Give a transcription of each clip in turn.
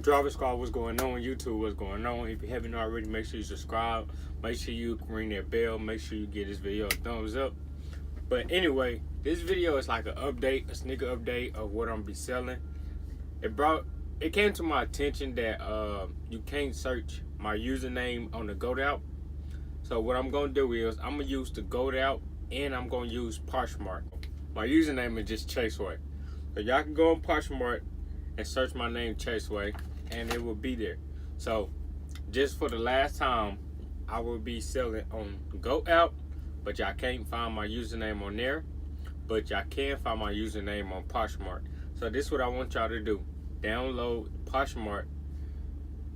Driver Squad, what's going on? YouTube, what's going on? If you haven't already, make sure you subscribe. Make sure you ring that bell. Make sure you give this video a thumbs up. But anyway, this video is like an update, a sneaker update of what I'm gonna be selling. It came to my attention that you can't search my username on the GoDout. So what I'm gonna do is I'm gonna use the GoDout and I'm gonna use Poshmark. My username is just CHASEWAY. So y'all can go on Poshmark and search my name CHASEWAY and it will be there. So just for the last time, I will be selling on GoOut, but y'all can't find my username on there, but y'all can find my username on Poshmark. So this is what I want y'all to do. Download Poshmark,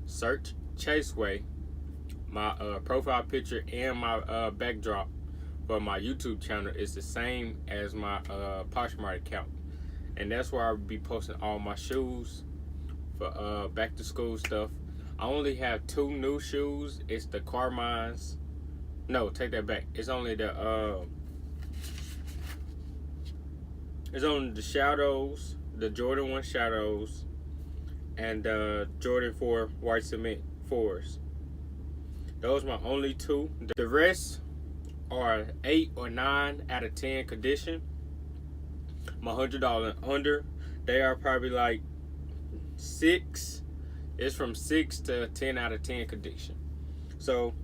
search CHASEWAY. My profile picture and my backdrop for my YouTube channel is the same as my Poshmark account. And that's where I'll be posting all my shoes for back to school stuff. I only have 2 new shoes. It's the Carmines. No, take that back. It's only the Shadows, the Jordan 1 Shadows, and the Jordan 4 White Cement 4s. Those are my only 2. The rest are 8 or 9 out of 10 condition. My $100 under, they are probably like 6. It's from 6 to 10 out of 10 condition. So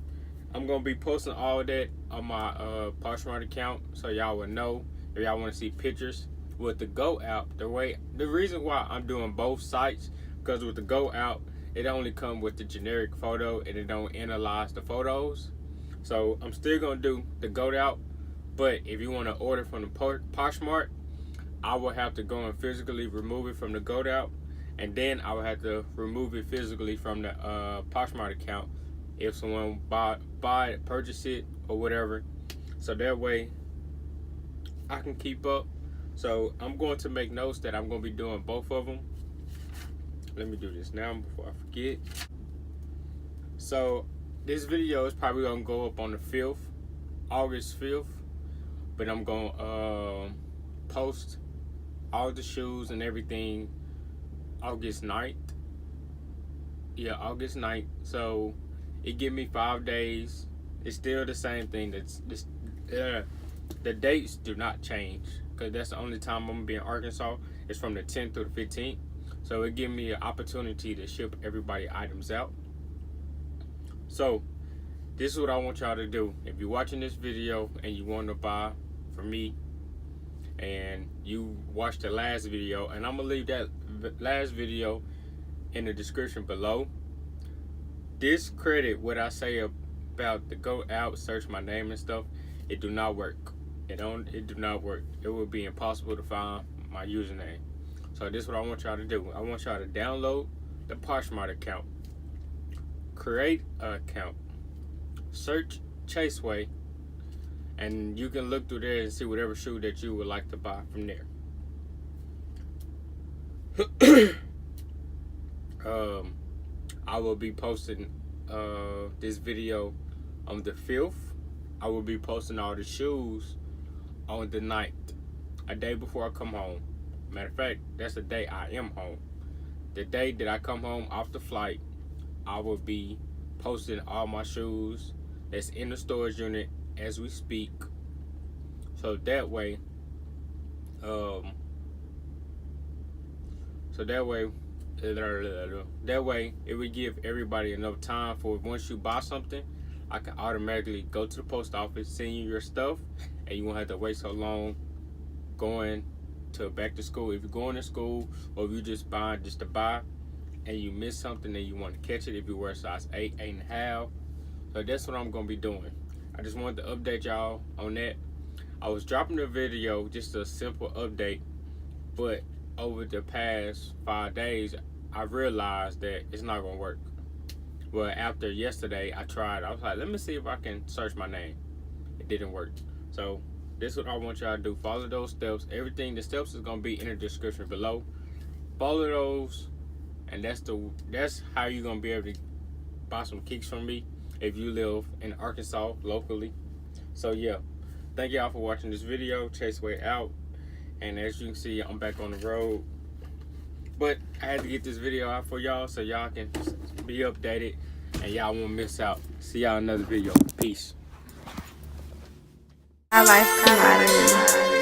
I'm gonna be posting all of that on my Poshmark account, so y'all will know if y'all want to see pictures. With the GoOut, the reason why I'm doing both sites, because with the GoOut, it only comes with the generic photo and it don't analyze the photos. So I'm still gonna do the GoOut, but if you want to order from the Poshmark, I will have to go and physically remove it from the GoOut, and then I will have to remove it physically from the Poshmark account if someone purchase it or whatever. So that way I can keep up. So I'm going to make notes that I'm going to be doing both of them. Let me do this now before I forget. So this video is probably going to go up on the 5th, August 5th. But I'm going to post all the shoes and everything August 9th. Yeah, August 9th. So it give me 5 days. It's still the same thing. The dates do not change, because that's the only time I'm going to be in Arkansas. It's from the 10th to the 15th. So it gives me an opportunity to ship everybody items out. So this is what I want y'all to do. If you're watching this video and you want to buy from me, and you watched the last video, and I'm going to leave that last video in the description below. Discredit what I say about the GoOut, search my name and stuff. It do not work. It do not work. It will be impossible to find my username. So this is what I want y'all to do. I want y'all to download the Poshmark account, create an account, search CHASEWAY, and you can look through there and see whatever shoe that you would like to buy from there. I will be posting this video on the 5th. I will be posting all the shoes on the 9th, a day before I come home. Matter of fact, that's the day I am home. The day that I come home off the flight, I will be posting all my shoes that's in the storage unit as we speak. So that way, it would give everybody enough time for, once you buy something, I can automatically go to the post office, send you your stuff, and you won't have to wait so long going to back to school. If you're going to school, or if you just buying just to buy, and you miss something and you want to catch it, if you wear size 8, 8.5. So that's what I'm going to be doing. I just wanted to update y'all on that. I was dropping the video, just a simple update, but over the past 5 days, I realized that it's not going to work. Well, after yesterday, I was like, let me see if I can search my name. It didn't work. So this is what I want y'all to do. Follow those steps. Everything, the steps is going to be in the description below. Follow those, and that's how you're going to be able to buy some kicks from me if you live in Arkansas locally. So yeah, thank y'all for watching this video. CHASEWAY out. And as you can see, I'm back on the road. But I had to get this video out for y'all so y'all can be updated and y'all won't miss out. See y'all in another video. Peace. Our life camaraderie.